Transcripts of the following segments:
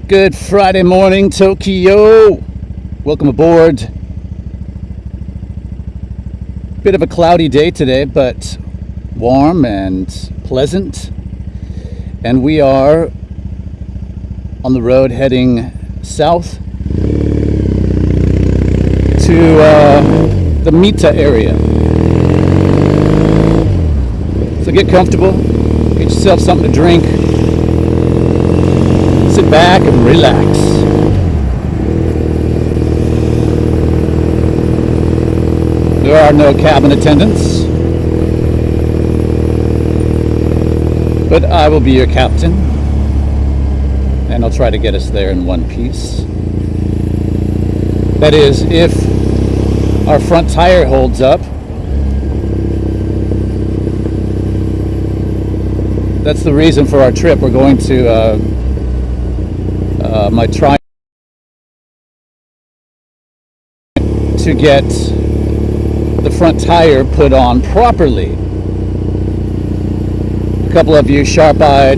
Good Friday morning, Tokyo. Welcome aboard. Bit of a cloudy day today, but warm and pleasant. And we are on the road heading south to the Mita area. So get comfortable, get yourself something to drink, sit back and relax. There are no cabin attendants, but I will be your captain, and I'll try to get us there in one piece. That is, if our front tire holds up. That's the reason for our trip. We're going to my try to get the front tire put on properly. A couple of you sharp-eyed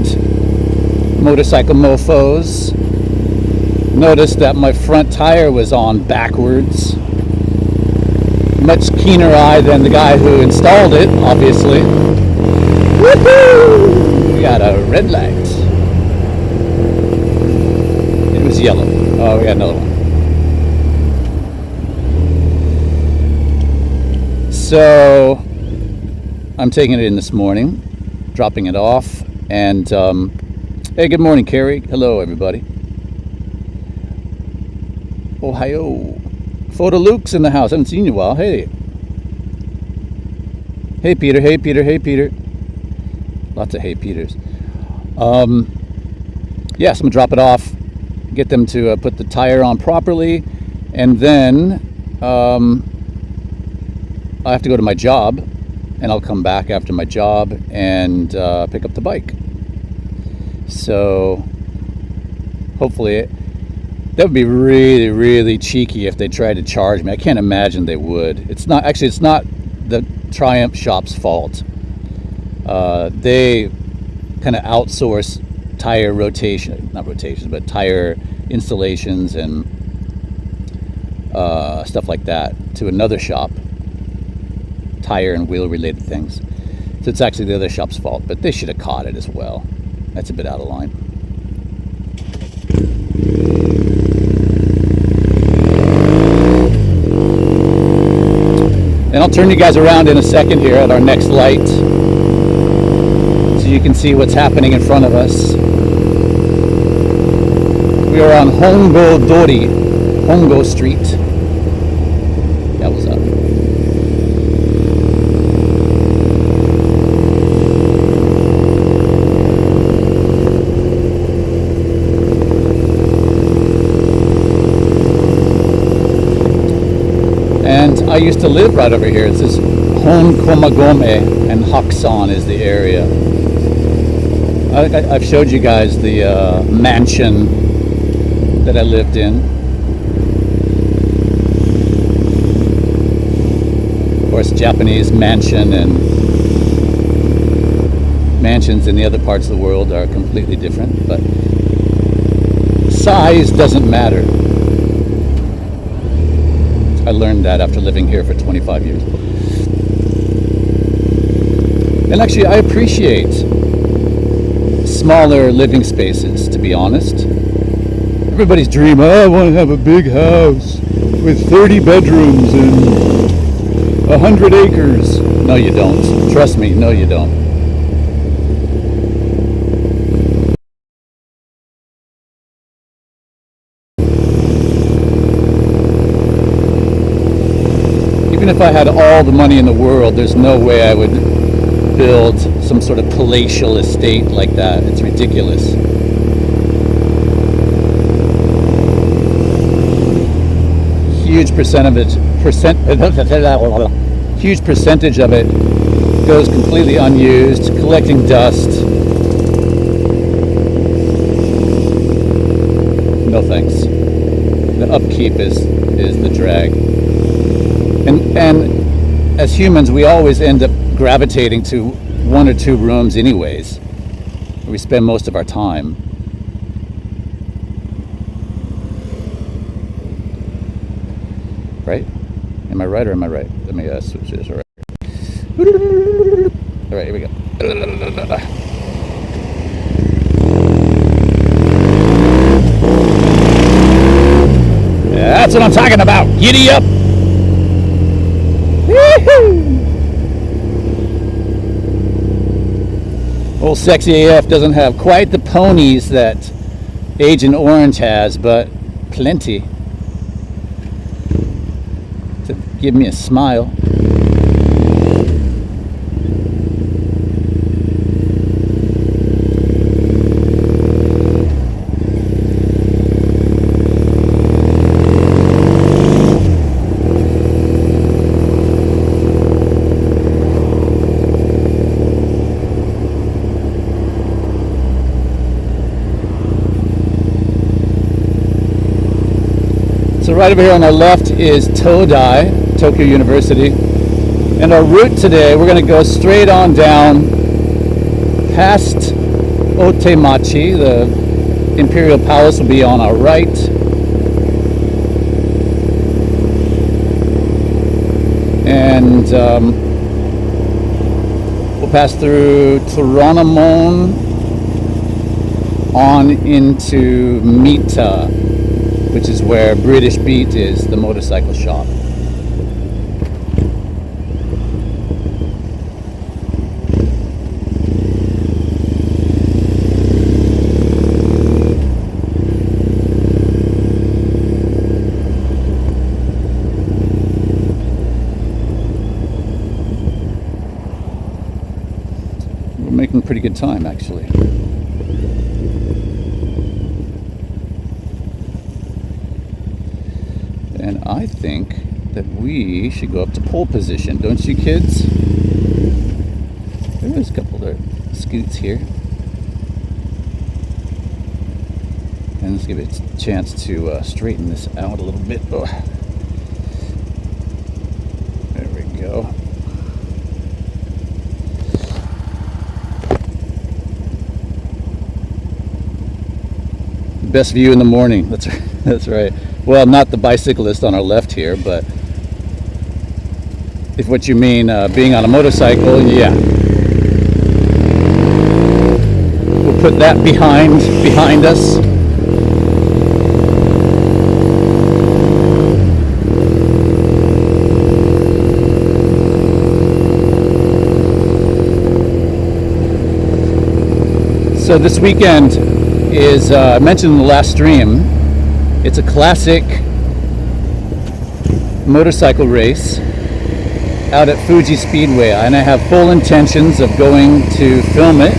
motorcycle mofos noticed that my front tire was on backwards. Much keener eye than the guy who installed it, obviously. Woohoo! We got a red light. It was yellow. Oh, we got another one. So, I'm taking it in this morning, dropping it off, and hey, good morning, Carrie. Hello, everybody. Ohio. Photo Luke's in the house. I haven't seen you in a while. Hey. Hey, Peter. Hey, Peter. Hey, Peter. Lots of hey Peters. Yes, I'm gonna drop it off, get them to put the tire on properly, and then I have to go to my job, and I'll come back after my job and pick up the bike. So hopefully that would be really, really cheeky if they tried to charge me. I can't imagine they would. It's not the Triumph shop's fault. They kind of outsource tire but tire installations and stuff like that to another shop, tire and wheel related things. So it's actually the other shop's fault, but they should have caught it as well. That's a bit out of line. And I'll turn you guys around in a second here at our next light, so you can see what's happening in front of us. We are on Hongo Street. That was up. And I used to live right over here. It says Honkomagome, and Haksan is the area. I've showed you guys the mansion that I lived in. Of course, Japanese mansion and mansions in the other parts of the world are completely different, but size doesn't matter. I learned that after living here for 25 years. And actually, I appreciate smaller living spaces, to be honest. Everybody's dream, I want to have a big house with 30 bedrooms and 100 acres. No, you don't. Trust me, no, you don't. Even if I had all the money in the world, there's no way I would build some sort of palatial estate like that. It's ridiculous. Huge percentage of it goes completely unused, collecting dust. No thanks. The upkeep is the drag. And as humans, we always end up gravitating to one or two rooms anyways, where we spend most of our time. right? Am I right or am I right? Let me switch this. All right, here we go. That's what I'm talking about. Giddy up. Woo-hoo. Old Sexy AF doesn't have quite the ponies that Agent Orange has, but plenty to give me a smile. So right over here on our left is Todai, Tokyo University. And our route today, we're going to go straight on down past Otemachi. The Imperial Palace will be on our right. And we'll pass through Toranomon on into Mita, which is where British Beat is, the motorcycle shop. We're making pretty good time, actually. And I think that we should go up to pole position, don't you, kids? There's a couple of scoots here. And let's give it a chance to straighten this out a little bit. Oh. There we go. Best view in the morning. That's right. Well, not the bicyclist on our left here, but if what you mean being on a motorcycle, yeah. We'll put that behind us. So this weekend is, I mentioned in the last stream, it's a classic motorcycle race out at Fuji Speedway, and I have full intentions of going to film it.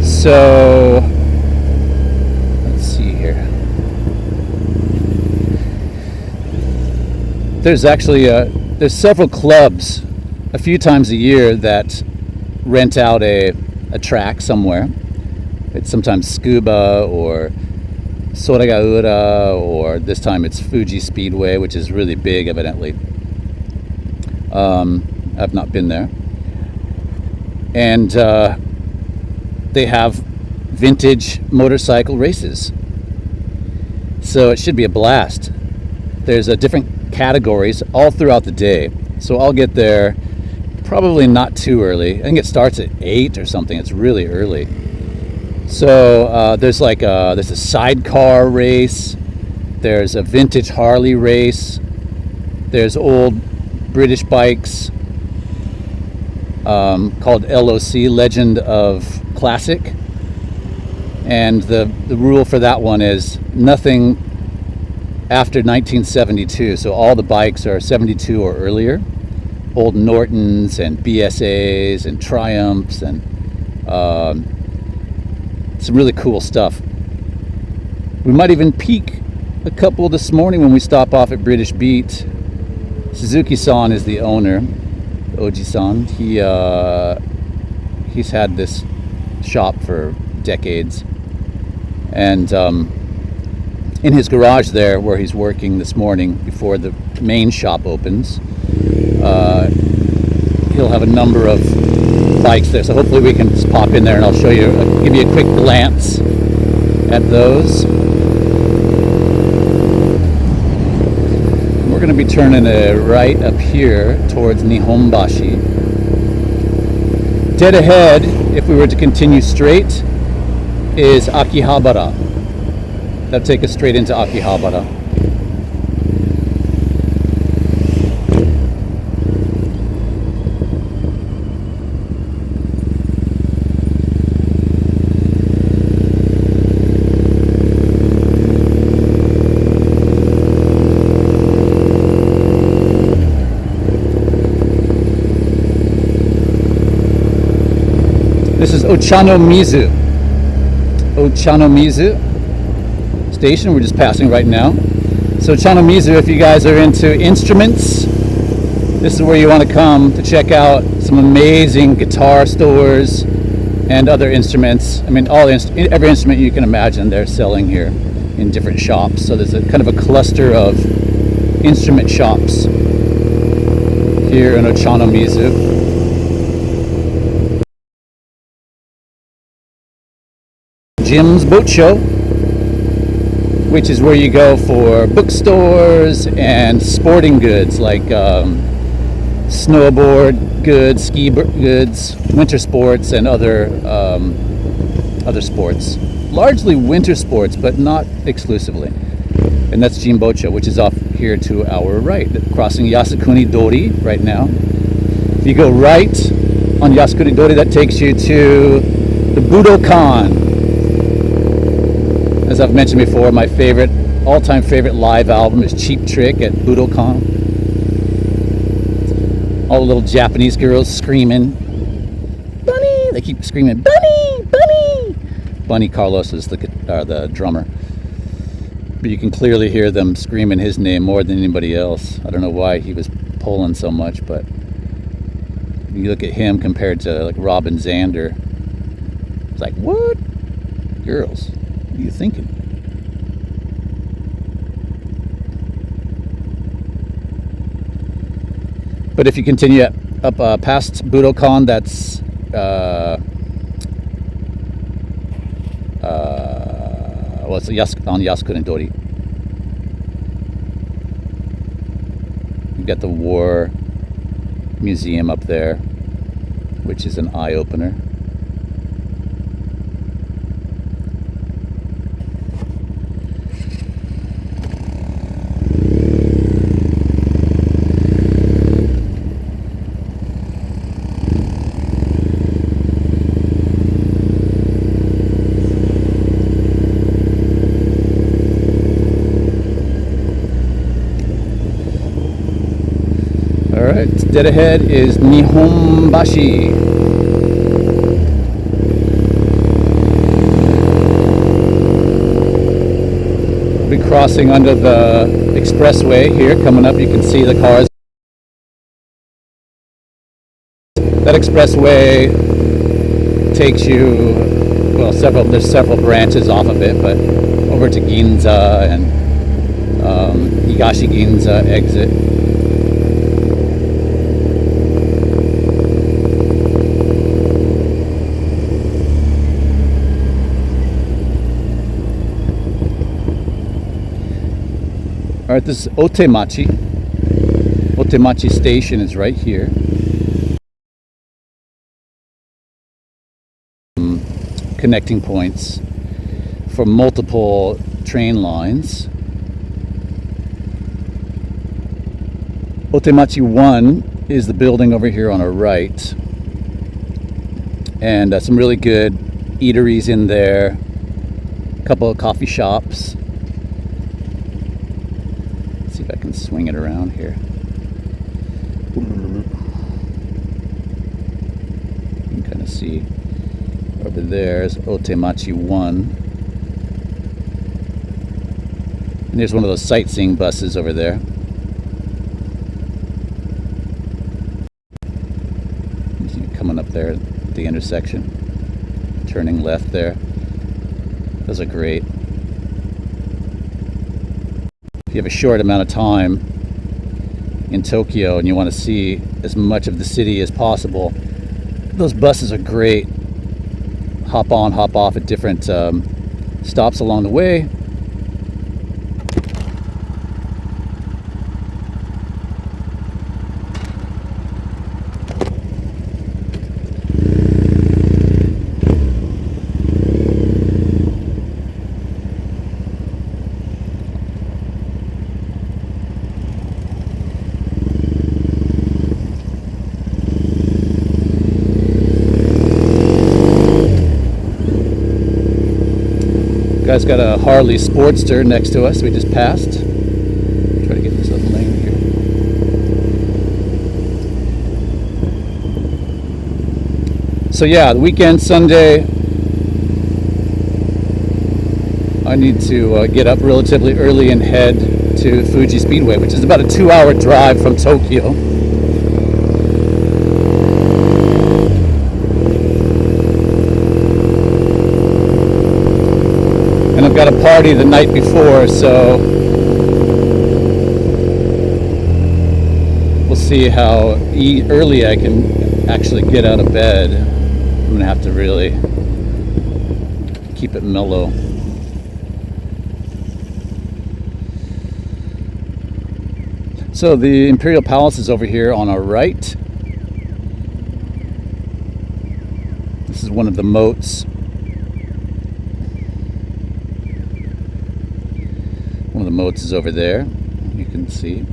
So let's see here. There's actually there's several clubs a few times a year that rent out a track somewhere. It's sometimes Scuba or Soragaura, or this time it's Fuji Speedway, which is really big, evidently. I've not been there. And they have vintage motorcycle races. So it should be a blast. There's different categories all throughout the day. So I'll get there probably not too early. I think it starts at 8 or something. It's really early. So there's a sidecar race. There's a vintage Harley race. There's old British bikes called LOC, Legend of Classic. And the rule for that one is nothing after 1972. So all the bikes are 72 or earlier. Old Nortons and BSAs and Triumphs and some really cool stuff. We might even peek a couple this morning when we stop off at British Beat. Suzuki-san is the owner, Oji-san. He's had this shop for decades. And in his garage there, where he's working this morning before the main shop opens, he'll have a number of bikes there. So hopefully we can just pop in there and I'll show you, give you a quick glance at those. We're going to be turning right up here towards Nihonbashi. Dead ahead, if we were to continue straight, is Akihabara. That'll take us straight into Akihabara. This is Ochanomizu station. We're just passing right now. So Ochanomizu, if you guys are into instruments, this is where you want to come to check out some amazing guitar stores and other instruments. I mean, every instrument you can imagine they're selling here in different shops. So there's a kind of a cluster of instrument shops here in Ochanomizu. Jim's Boat Show, which is where you go for bookstores and sporting goods like snowboard goods, ski goods, winter sports, and other sports. Largely winter sports, but not exclusively. And that's Jimbocho, which is off here to our right, crossing Yasukuni Dori right now. If you go right on Yasukuni Dori, that takes you to the Budokan. As I've mentioned before, my all-time favorite live album is Cheap Trick at Budokan. All the little Japanese girls screaming, "Bunny!" They keep screaming, "Bunny! Bunny!" Bunny Carlos is the drummer. But you can clearly hear them screaming his name more than anybody else. I don't know why he was pulling so much, but you look at him compared to like Robin Zander. It's like, what? Girls. What are you thinking? But if you continue up past Budokan, that's it's on Yasukuni Dori. You've got the War Museum up there, which is an eye-opener. Alright, dead ahead is Nihonbashi. We'll be crossing under the expressway here. Coming up, you can see the cars. That expressway takes you, well, there's several branches off of it, but over to Ginza and Higashi Ginza exit. Alright, this is Otemachi. Otemachi station is right here. Connecting points for multiple train lines. Otemachi 1 is the building over here on our right. And some really good eateries in there. A couple of coffee shops. See if I can swing it around here. You can kind of see over there is Otemachi 1. And there's one of those sightseeing buses over there. You see it coming up there at the intersection. Turning left there. Those are great. If you have a short amount of time in Tokyo and you want to see as much of the city as possible, those buses are great. Hop on, hop off at different stops along the way. Guy's got a Harley Sportster next to us. We just passed. Try to get this other lane here. So yeah, the weekend, Sunday, I need to get up relatively early and head to Fuji Speedway, which is about a 2-hour drive from Tokyo. And I've got a party the night before, so we'll see how early I can actually get out of bed. I'm gonna have to really keep it mellow. So the Imperial Palace is over here on our right. This is one of the moats. One of the moats is over there, you can see.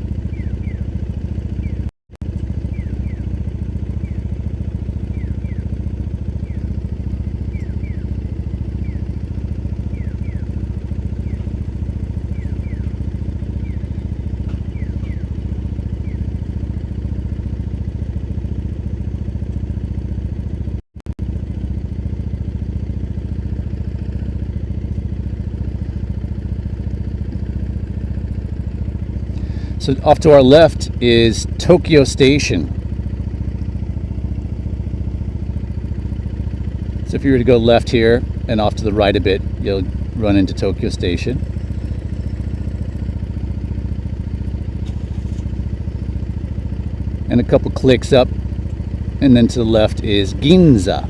So off to our left is Tokyo Station. So if you were to go left here and off to the right a bit, you'll run into Tokyo Station. And a couple clicks up, and then to the left is Ginza.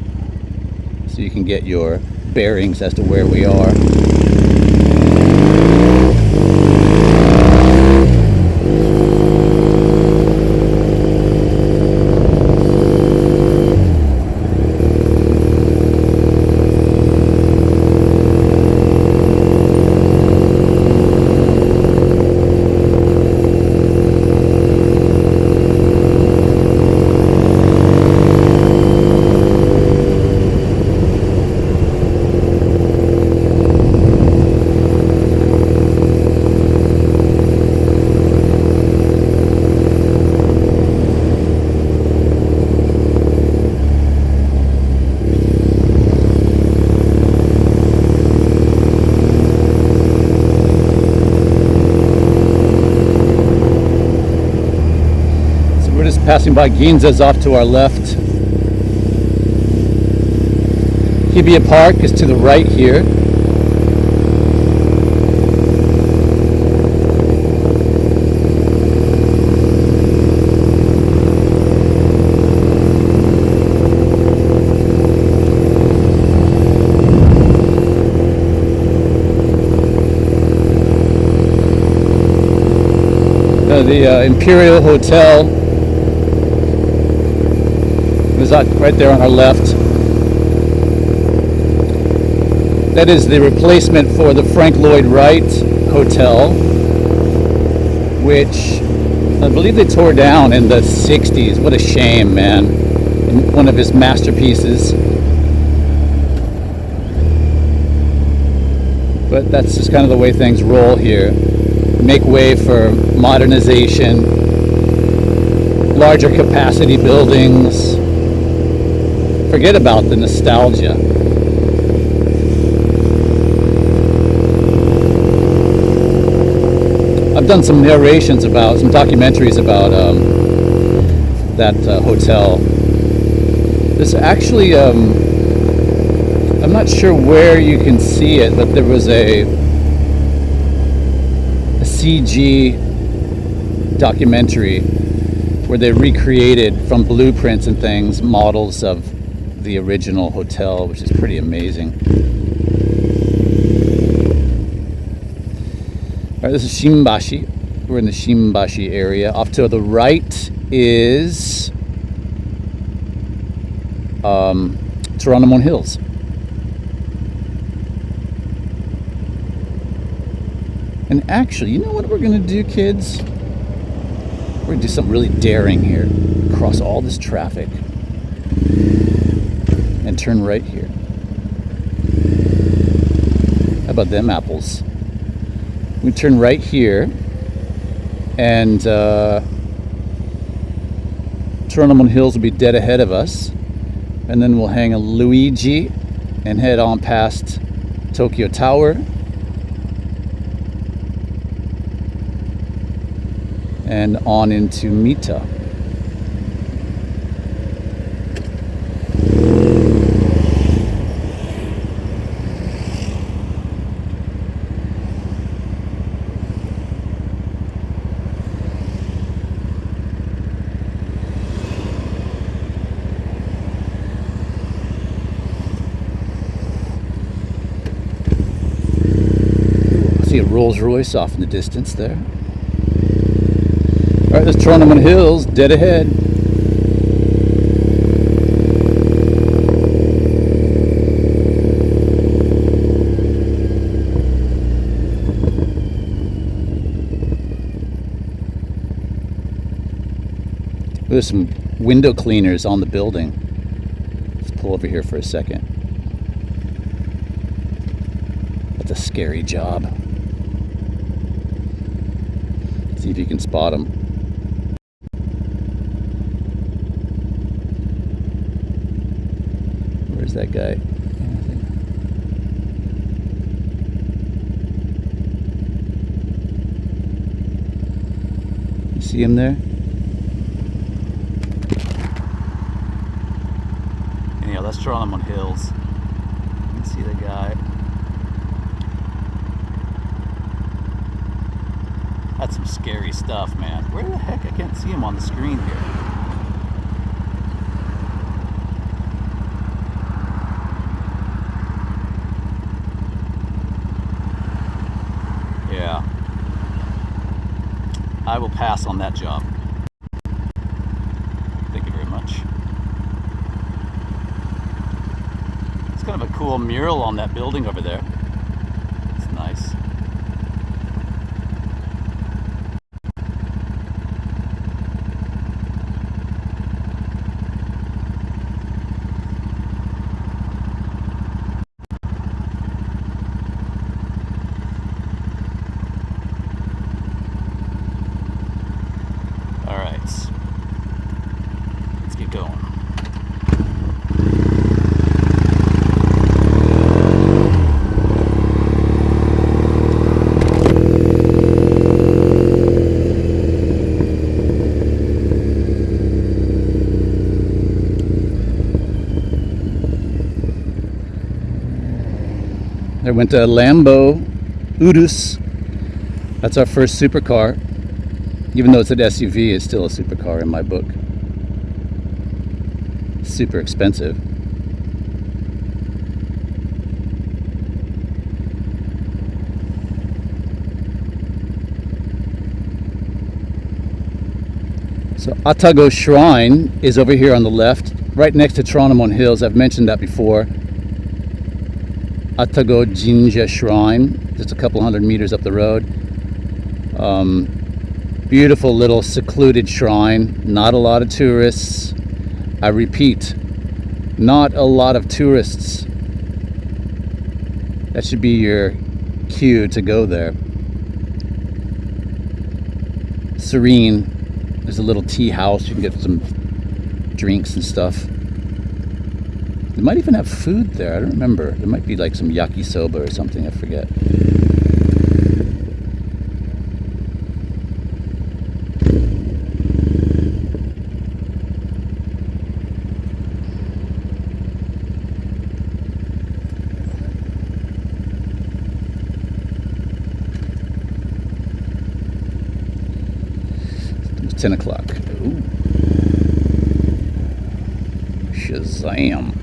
So you can get your bearings as to where we are. Passing by Ginza's off to our left. Hibiya Park is to the right here. The Imperial Hotel is right there on our left. That is the replacement for the Frank Lloyd Wright Hotel, which I believe they tore down in the 60s. What a shame, man. One of his masterpieces. But that's just kind of the way things roll here. Make way for modernization, larger capacity buildings. Forget about the nostalgia. I've done some narrations about, some documentaries about that hotel. There's actually, I'm not sure where you can see it, but there was a CG documentary where they recreated from blueprints and things models of the original hotel, which is pretty amazing. right, this is Shimbashi. We're in the Shimbashi area. Off to the right is Toronto Hills. And actually, you know what we're going to do, kids? We're going to do something really daring here. Cross all this traffic and turn right here. How about them apples? We turn right here, and Toronto Hills will be dead ahead of us, and then we'll hang a Luigi and head on past Tokyo Tower and on into Mita. See a Rolls Royce off in the distance there. All right, there's Toronto Hills, dead ahead. There's some window cleaners on the building. Let's pull over here for a second. That's a scary job. See if you can spot them. Where's that guy? You see him there? Anyhow, that's Toronto Hills. You can see the guy. That's some scary stuff, man. Where the heck? I can't see him on the screen here. Yeah. I will pass on that job. Thank you very much. It's kind of a cool mural on that building over there. It's nice. I went to Lambo Urus. That's our first supercar. Even though it's an SUV, it's still a supercar in my book. Super expensive. So Atago Shrine is over here on the left, right next to Toronto Hills. I've mentioned that before. Atago Jinja Shrine, just a couple hundred meters up the road. Beautiful little secluded shrine, not a lot of tourists. I repeat, not a lot of tourists. That should be your cue to go there. Serene. There's a little tea house. You can get some drinks and stuff. They might even have food there. I don't remember. There might be like some yakisoba or something. I forget. It's 10 o'clock. Ooh. Shazam.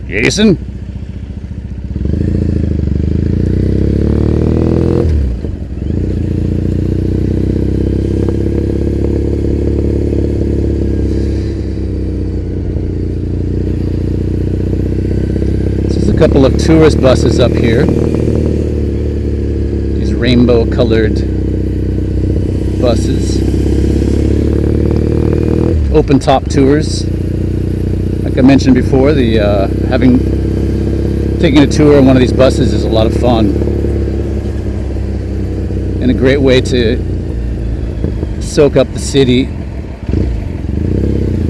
Jason? couple of tourist buses up here. These rainbow colored buses. Open top tours. Like I mentioned before, the taking a tour on one of these buses is a lot of fun and a great way to soak up the city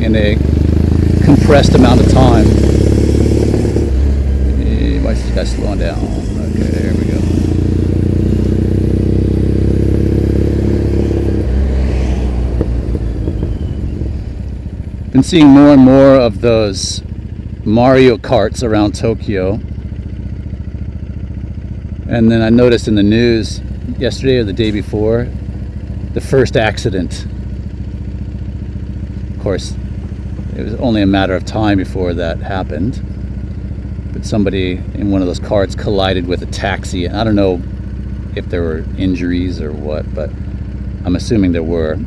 in a compressed amount of time. Why is this guy slowing down? Okay, there we go. Been seeing more and more of those Mario Karts around Tokyo. And then I noticed in the news yesterday or the day before, the first accident. Of course, it was only a matter of time before that happened. But somebody in one of those carts collided with a taxi. I don't know if there were injuries or what, but I'm assuming there were.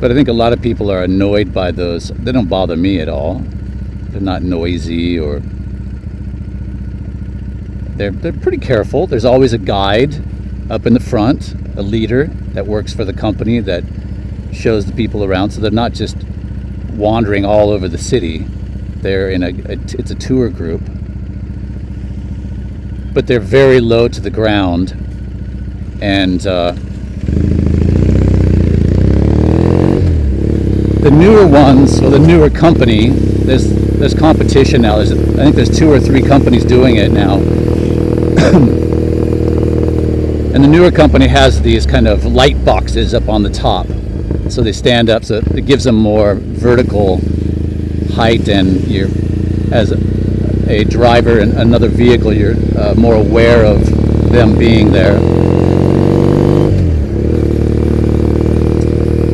But I think a lot of people are annoyed by those. They don't bother me at all. They're not noisy, or they're pretty careful. There's always a guide up in the front, a leader that works for the company that shows the people around, so they're not just wandering all over the city. They're in it's a tour group, but they're very low to the ground, and the newer ones, or the newer company, there's competition now. I think there's 2 or 3 companies doing it now. And the newer company has these kind of light boxes up on the top. So they stand up, so it gives them more vertical height, and you're, as a driver in another vehicle, you're more aware of them being there.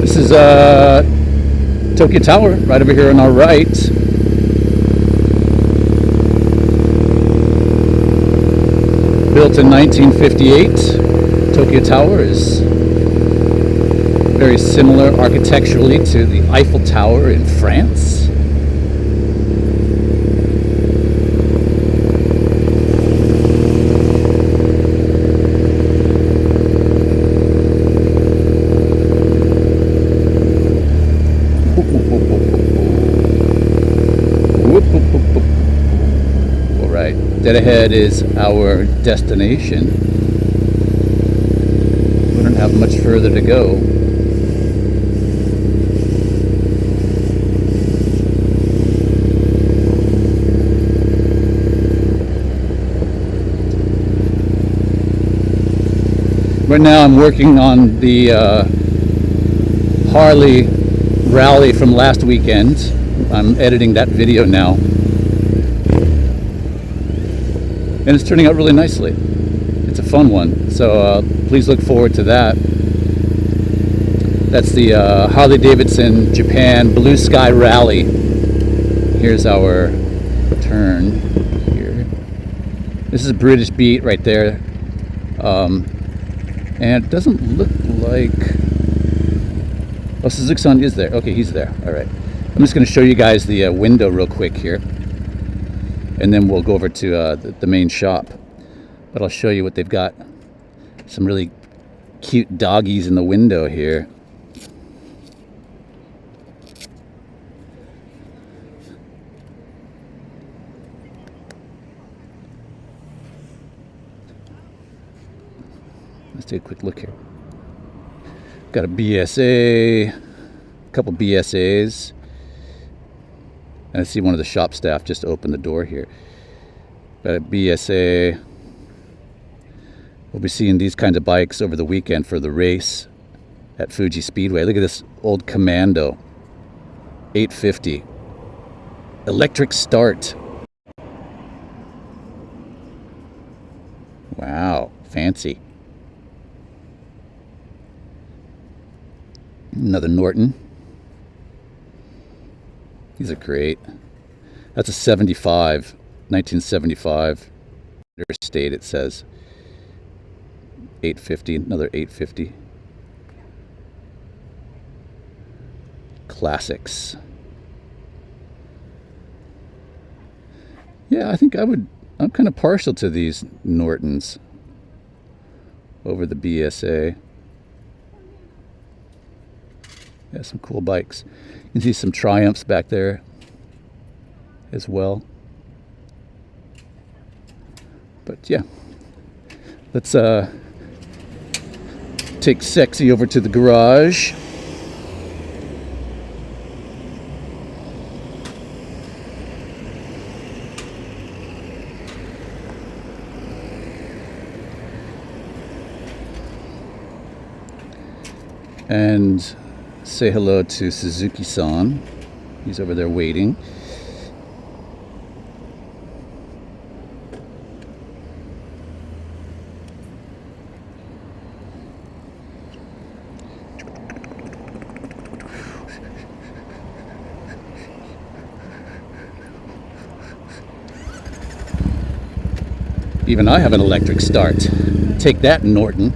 This is Tokyo Tower, right over here on our right. Built in 1958, Tokyo Tower is very similar architecturally to the Eiffel Tower in France. Dead ahead is our destination. We don't have much further to go. Right now I'm working on the Harley rally from last weekend. I'm editing that video now. And it's turning out really nicely. It's a fun one, so please look forward to that. That's the Harley-Davidson Japan Blue Sky Rally. Here's our turn here. This is British Beat right there. And it doesn't look like... Oh, Suzuki-san is there. Okay, he's there. All right. I'm just going to show you guys the window real quick here. And then we'll go over to the main shop. But I'll show you what they've got. Some really cute doggies in the window here. Let's take a quick look here. Got a BSA, a couple BSAs. And I see one of the shop staff just opened the door here. Got a BSA. We'll be seeing these kinds of bikes over the weekend for the race at Fuji Speedway. Look at this old Commando 850. Electric start. Wow, fancy. Another Norton. These are great. That's a 75, 1975. Interstate, it says. 850, another 850. classics. Yeah, I think I'm kind of partial to these Nortons over the BSA. Yeah, some cool bikes. You can see some Triumphs back there as well. But yeah, let's take Sexy over to the garage. And say hello to Suzuki-san. He's over there waiting. Even I have an electric start. Take that, Norton.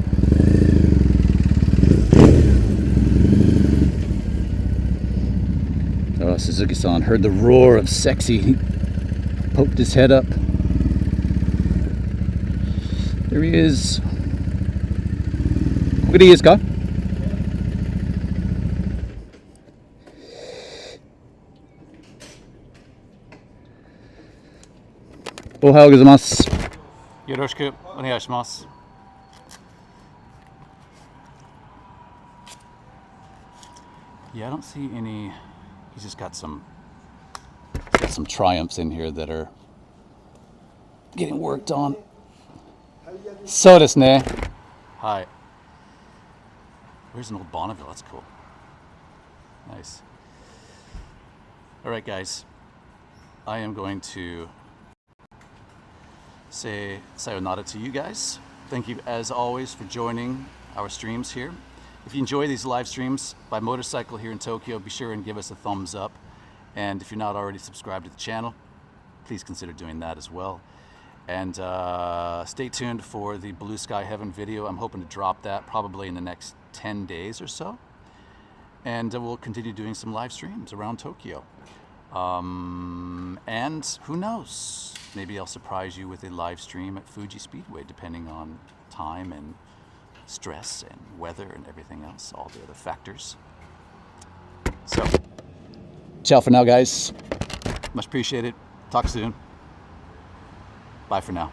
Oh, Suzuki-san heard the roar of Sexy. He poked his head up. There he is. What is ka? Ohayou gozaimasu. Yoroshiku onegaishimasu. Yeah, I don't see any. He's just got some Triumphs in here that are getting worked on. So desu ne. Hi. Where's an old Bonneville? That's cool. Nice. All right, guys. I am going to say sayonara to you guys. Thank you, as always, for joining our streams here. If you enjoy these live streams by motorcycle here in Tokyo, be sure and give us a thumbs up. And if you're not already subscribed to the channel, please consider doing that as well. And stay tuned for the Blue Sky Heaven video. I'm hoping to drop that probably in the next 10 days or so. And we'll continue doing some live streams around Tokyo. And who knows, maybe I'll surprise you with a live stream at Fuji Speedway, depending on time and stress and weather and everything else, all the other factors. So, ciao for now, guys. Much appreciated. Talk soon. Bye for now.